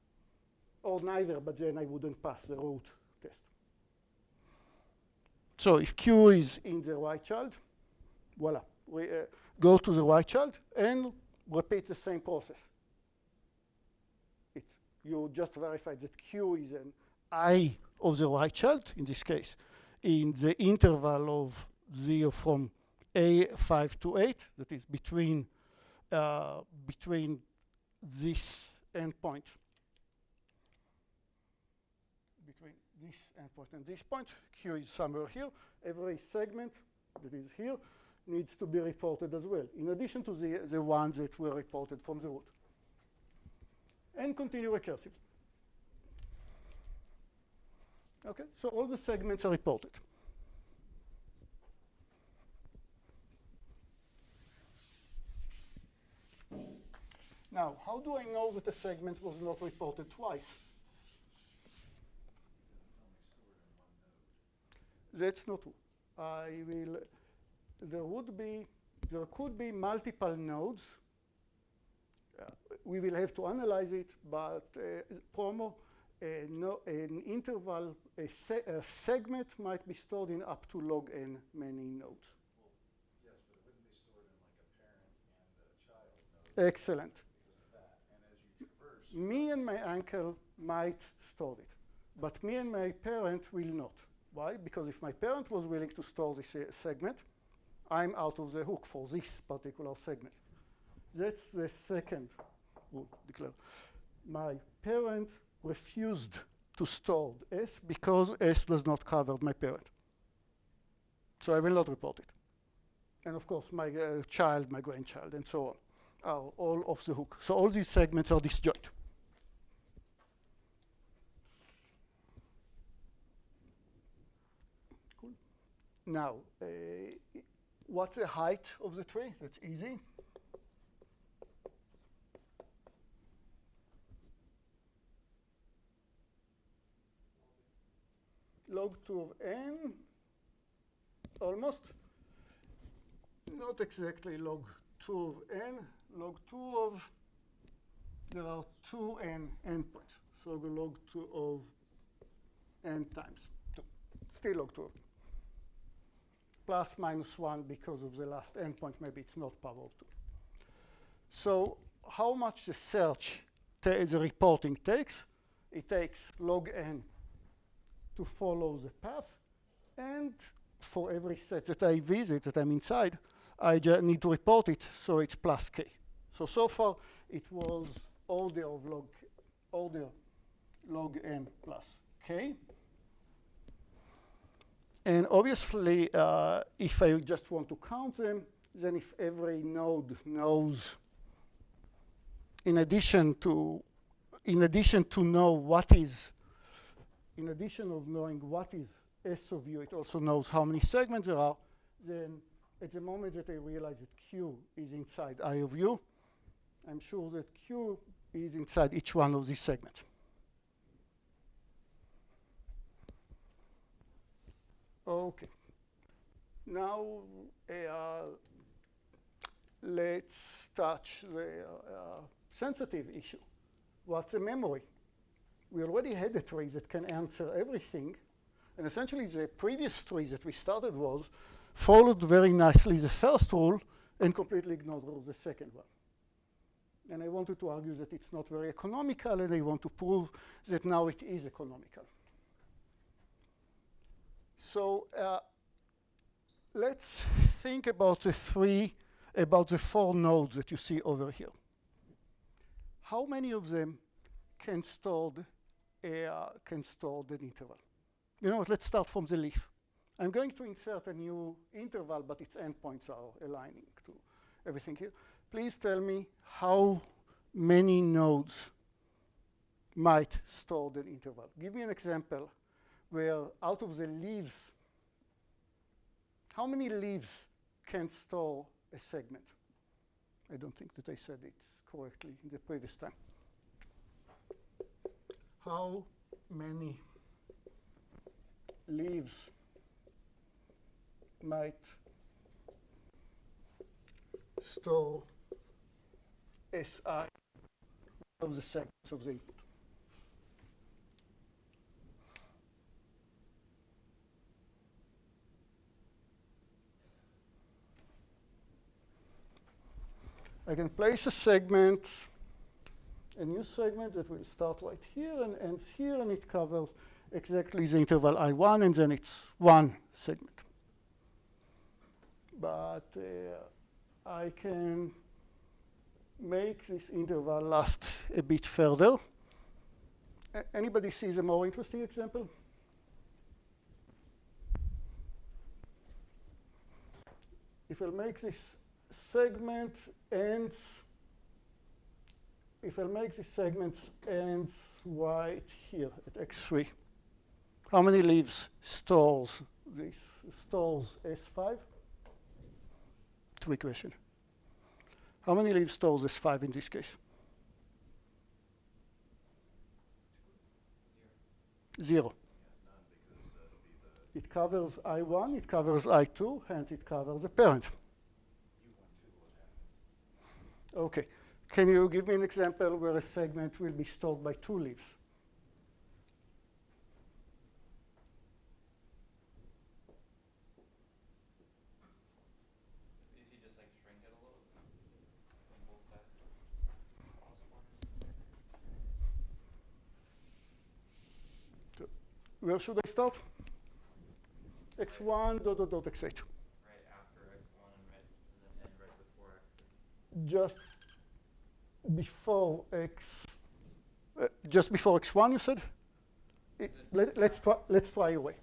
Or neither, but then I wouldn't pass the root test. So if Q is in the right child, voila. We go to the right child and repeat the same process. You just verify that Q is an I of the right child, in this case, in the interval of 0 from A5 to 8, that is between this endpoint, and this point. Q is somewhere here. Every segment that is here needs to be reported as well, in addition to the ones that were reported from the root. And continue recursively. Okay, so all the segments are reported. Now, how do I know that a segment was not reported twice? That's not true. There would be there could be multiple nodes. We will have to analyze it, but promo, an interval, a segment might be stored in up to log n many nodes. Well, yes, but it wouldn't be stored in like a parent and a child node. Excellent. Because of that. And as you traverse. Me and my uncle might store it, but me and my parent will not. Why? Because if my parent was willing to store this segment, I'm out of the hook for this particular segment. That's the second rule declare. My parent refused to store S because S does not cover my parent. So I will not report it. And of course, my child, my grandchild, and so on are all off the hook. So all these segments are disjoint. Cool. Now, what's the height of the tree? That's easy. Log 2 of n, almost. Not exactly log 2 of n, log 2 of, there are 2n endpoints. So the log 2 of n times 2, still log 2 of n. Plus minus 1 because of the last endpoint, maybe it's not power of 2. So how much the search, the reporting takes? It takes log n to follow the path, and for every set that I visit, that I'm inside, I just need to report it, so it's plus k. So far, it was order of log n plus k. And obviously, if I just want to count them, then if every node knows, in addition to know what is, in addition of knowing what is S of u, it also knows how many segments there are, then at the moment that I realize that Q is inside I of u, I'm sure that Q is inside each one of these segments. Okay. Now, let's touch the sensitive issue. What's a memory? We already had a tree that can answer everything. And essentially, the previous tree that we started was followed very nicely the first rule and completely ignored the second one. And I wanted to argue that it's not very economical, and I want to prove that now it is economical. So let's think about the four nodes that you see over here. How many of them can store the interval? You know what, let's start from the leaf. I'm going to insert a new interval, but its endpoints are aligning to everything here. Please tell me how many nodes might store the interval. Give me an example where out of the leaves, how many leaves can store a segment? I don't think that I said it correctly in the previous time. How many leaves might store Si of the segments of the input? I can place a segment, a new segment that will start right here and ends here, and it covers exactly the interval I1, and then it's one segment. But I can make this interval last a bit further. Anybody sees a more interesting example? If I make this segment ends, right here at x3, how many leaves stores this? Stores S5? Trick question. How many leaves stores S5 in this case? 0. None, because it'll be the It covers I1, it covers I2, hence it covers the parent. U1 Okay. Can you give me an example where a segment will be stored by 2 leaves? If you just like shrink it a little on both sides. Where should I start? x1 dot dot dot x8. Right after x1 and right and then end right before x3. Just before x1, you said? Let's try away.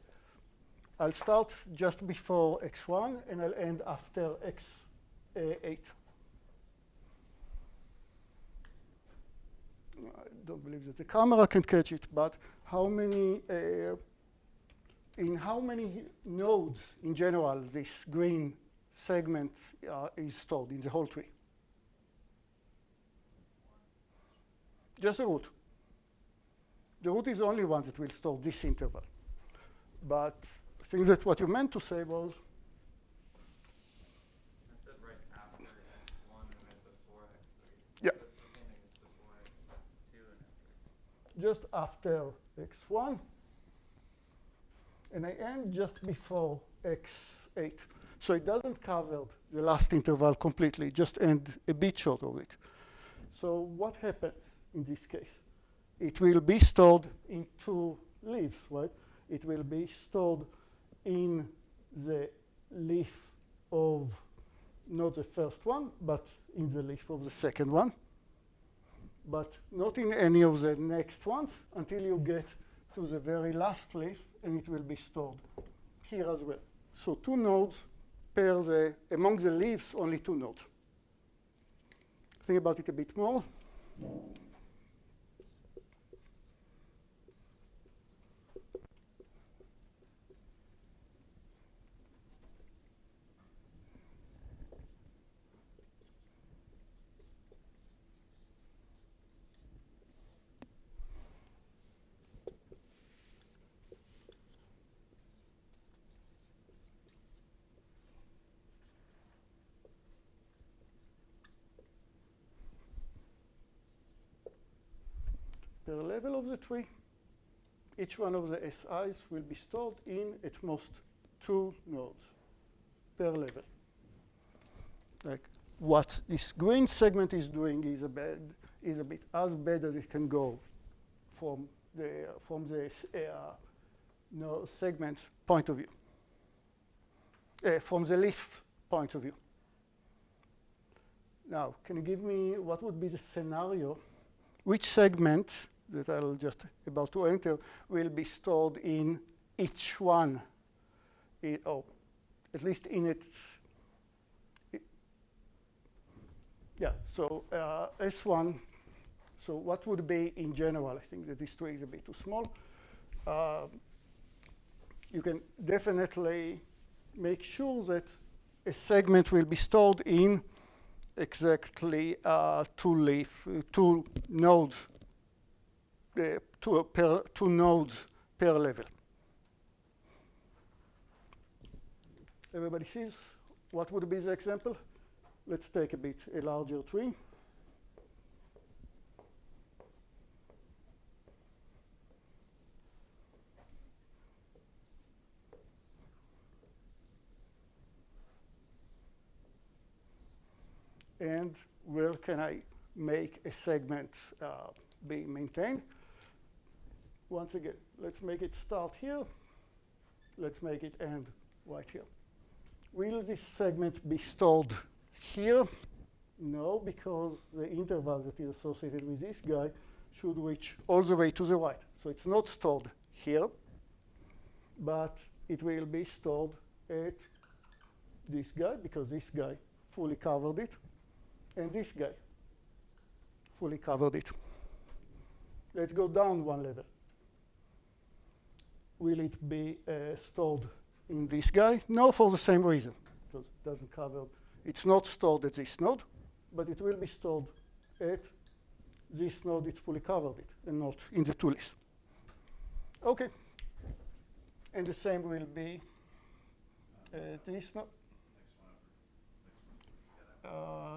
I'll start just before x1 and I'll end after x8. I don't believe that the camera can catch it, but how many in how many nodes in general this green segment is stored in the whole tree? Just the root. The root is the only one that will store this interval. But I think that what you meant to say was, I said right after x1 and right before x3. yeah, So it's the same thing as before x2 and x3. just after x1, and I end just before x8. So it doesn't cover the last interval completely, just end a bit short of it. So what happens in this case? It will be stored in 2 leaves, right? It will be stored in the leaf of not the first one, but in the leaf of the second one, but not in any of the next ones until you get to the very last leaf, and it will be stored here as well. So 2 nodes per among the leaves, only 2 nodes. Think about it a bit more. Per level of the tree, each one of the SIs will be stored in at most 2 nodes per level. Like what this green segment is doing is a bit as bad as it can go from the segment's point of view, from the leaf point of view. Now, can you give me what would be the scenario? Which segment that I'll just about to enter will be stored in each one, or at least in its, yeah, so S1, so what would be in general? I think that this tree is a bit too small. You can definitely make sure that a segment will be stored in exactly 2 nodes, 2 nodes per level. Everybody sees what would be the example? Let's take a larger tree. And where can I make a segment be maintained? Once again, let's make it start here. Let's make it end right here. Will this segment be stored here? No, because the interval that is associated with this guy should reach all the way to the right. So it's not stored here, but it will be stored at this guy, because this guy fully covered it, and this guy fully covered it. Let's go down 1 level. Will it be stored in this guy? No, for the same reason, because it doesn't cover. It's not stored at this node, but it will be stored at this node. It's fully covered it, and not in the 2 lists. Okay. And the same will be this node.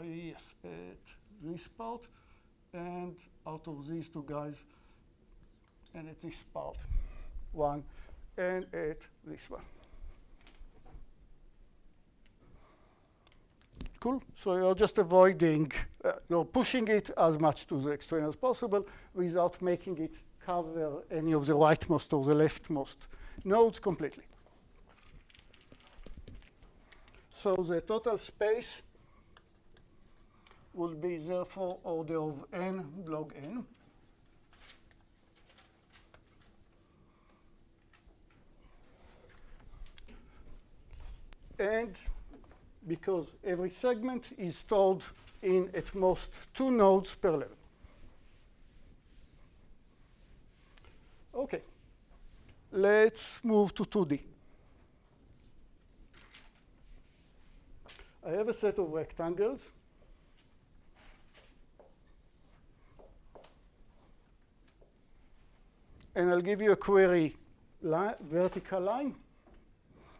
Yes, at this part, and out of these two guys, and at this part, one, and at this one. Cool. So you're just avoiding, you're pushing it as much to the extreme as possible without making it cover any of the rightmost or the leftmost nodes completely. So the total space will be therefore order of n log n. And because every segment is stored in at most 2 nodes per level. Okay, let's move to 2D. I have a set of rectangles. And I'll give you a query vertical line.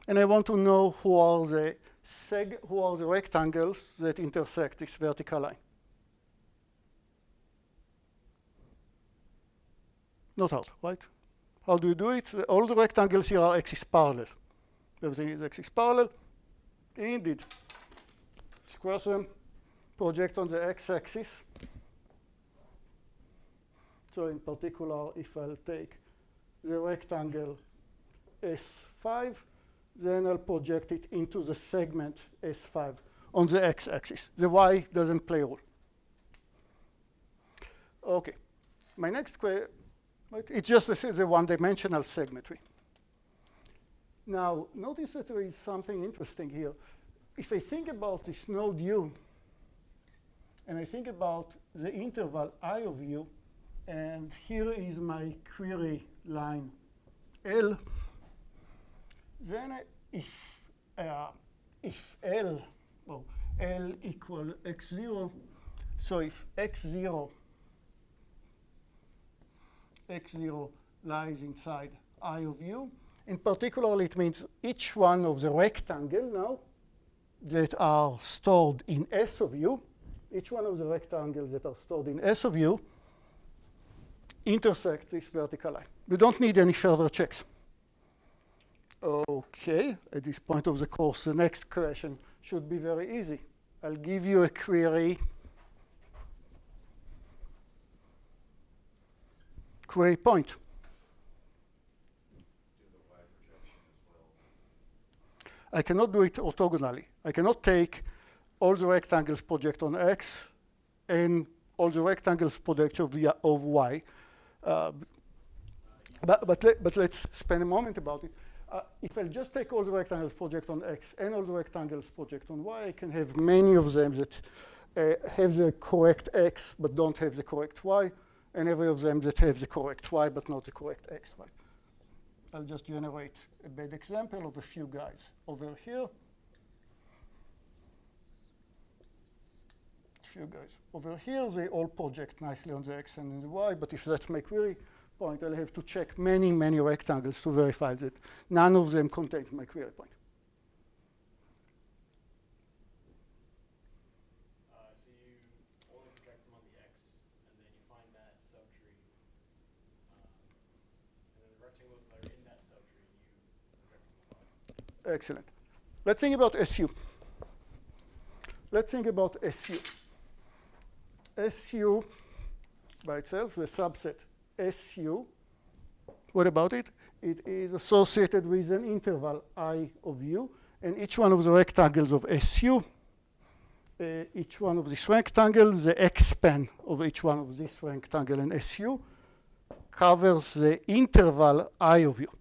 And I want to know who are the rectangles that intersect this vertical line. Not hard, right? How do you do it? All the rectangles here are axis parallel. Everything is axis parallel. Indeed. Square them, project on the x-axis. So in particular, if I'll take the rectangle S5, then I'll project it into the segment S5 on the x-axis. The y doesn't play a role. Okay, my next query, right, it's just the one-dimensional symmetry. Now, notice that there is something interesting here. If I think about this node U, and I think about the interval I of U, and here is my query line L, then if L, well, L equal x0, so if x0 lies inside I of U, in particular it means each one of the rectangle now that are stored in S of U, each one of the rectangles that are stored in S of U intersect this vertical line. We don't need any further checks. Okay, at this point of the course, the next question should be very easy. I'll give you a query point. Do the y projection as well. I cannot do it orthogonally. I cannot take all the rectangles project on X and all the rectangles project of Y. But let's spend a moment about it. If I just take all the rectangles project on X and all the rectangles project on Y, I can have many of them that have the correct X but don't have the correct Y, and every of them that have the correct Y but not the correct X. Right? I'll just generate a bad example of a few guys over here. Over here, they all project nicely on the X and the Y, but if that's my query point, I'll have to check many, many rectangles to verify that none of them contains my query point. So you only project them on the X, and then you find that subtree, and then the rectangles that are in that subtree, you project them on the Y. Excellent. Let's think about SU. Let's think about SU. SU by itself, the subset SU, what about it? It is associated with an interval I of U, and each one of the rectangles of SU, each one of these rectangles, the X span of each one of this rectangle in SU covers the interval I of U.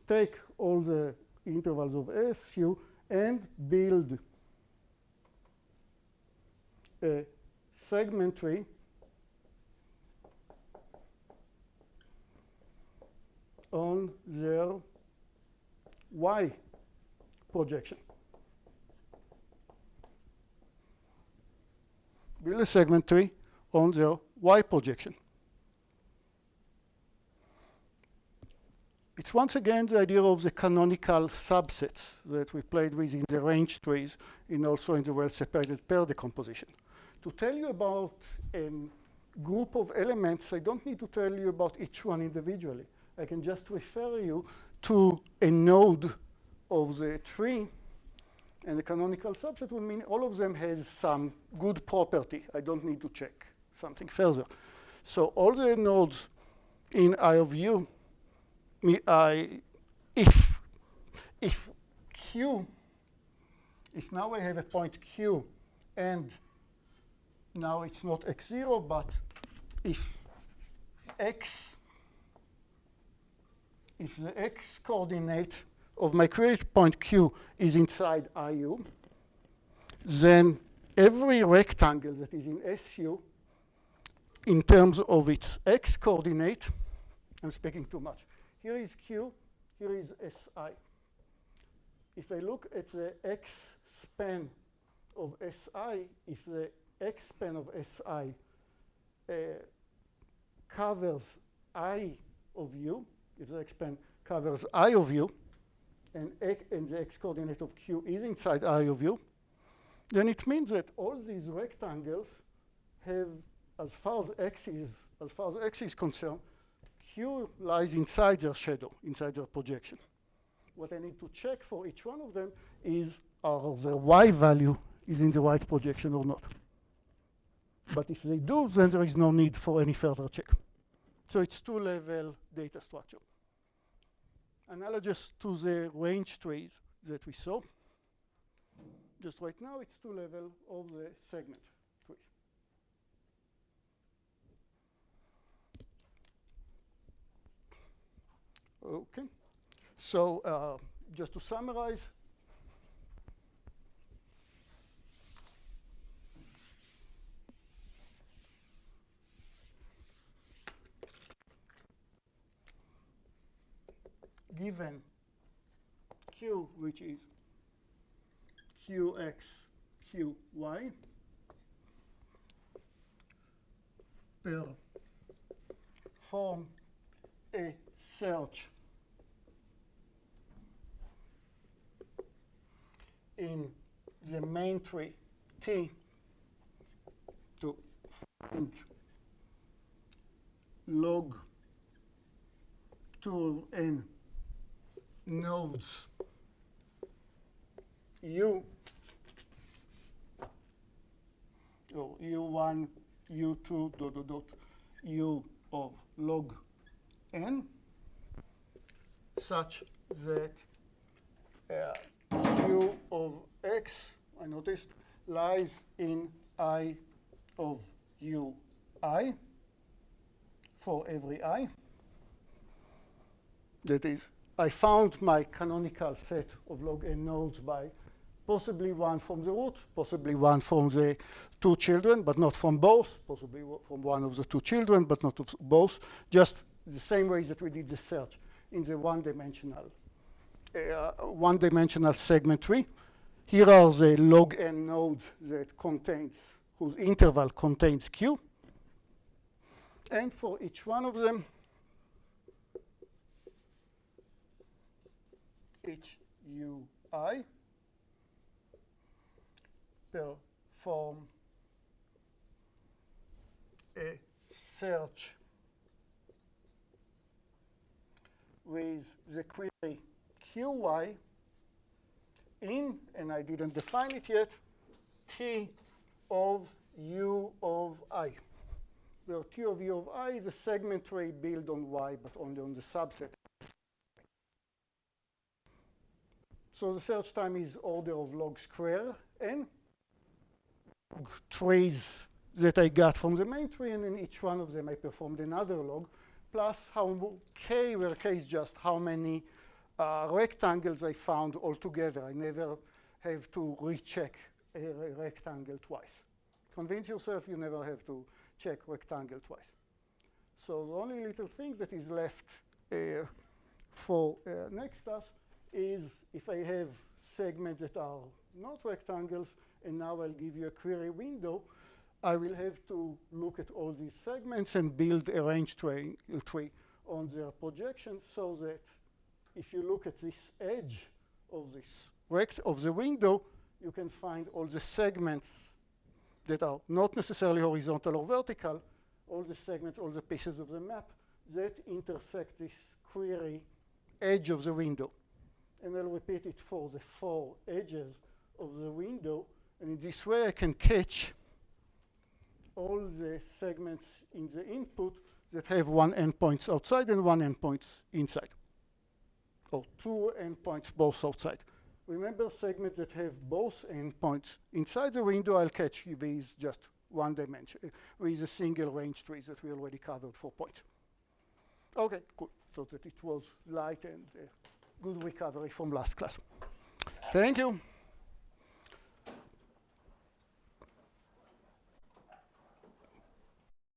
Take all the intervals of SU and build a segment tree on their Y projection. Build a segment tree on their Y projection. It's once again the idea of the canonical subsets that we played with in the range trees and also in the well-separated pair decomposition. To tell you about a group of elements, I don't need to tell you about each one individually. I can just refer you to a node of the tree, and the canonical subset would mean all of them has some good property. I don't need to check something further. So all the nodes in I of u, if Q, if now I have a point Q, and now it's not x0, but if the x coordinate of my created point Q is inside IU, then every rectangle that is in SU, in terms of its x coordinate, I'm speaking too much. Here is Q, here is SI. If I look at the x span of SI, if the x span of SI covers I of u, if the x span covers I of u, and the x coordinate of Q is inside I of u, then it means that all these rectangles have, as far as x is concerned, Q lies inside their shadow, inside their projection. What I need to check for each one of them is are the y value is in the right projection or not. But if they do, then there is no need for any further check. So it's two-level data structure. Analogous to the range trees that we saw. Just right now, it's two-level of the segment trees. Okay. So just to summarize, given Q, which is Qx, Qy, perform a search in the main tree T to find log 2 of n nodes u, or u1, u2, dot, dot, dot, u of log n, such that q of x, I noticed, lies in I of ui for every I. That is, I found my canonical set of log n nodes by possibly one from the root, possibly one from the two children, but not from both, possibly from one of the two children, but not of both, just the same way that we did the search in the one-dimensional segment tree. Here are the log n nodes that contains, whose interval contains Q. And for each one of them, each ui perform a search with the query qy in, and I didn't define it yet, T of u of I, where T of u of I is a segment tree built on y, but only on the subset. So the search time is order of log square n, trees that I got from the main tree, and in each one of them I performed another log, plus how k, where k is just how many rectangles I found altogether. I never have to recheck a rectangle twice. Convince yourself you never have to check rectangle twice. So the only little thing that is left for next task is if I have segments that are not rectangles, and now I'll give you a query window, I will have to look at all these segments and build a range tree on their projection, so that if you look at this edge of this of the window, you can find all the segments that are not necessarily horizontal or vertical, all the segments, all the pieces of the map that intersect this query edge of the window. And I'll repeat it for the 4 edges of the window. And in this way, I can catch all the segments in the input that have 1 endpoint outside and 1 endpoint inside, or 2 endpoints both outside. Remember, segments that have both endpoints inside the window, I'll catch with just one dimension, with a single range tree that we already covered for points. Okay, cool. So that it was light and good recovery from last class. Thank you.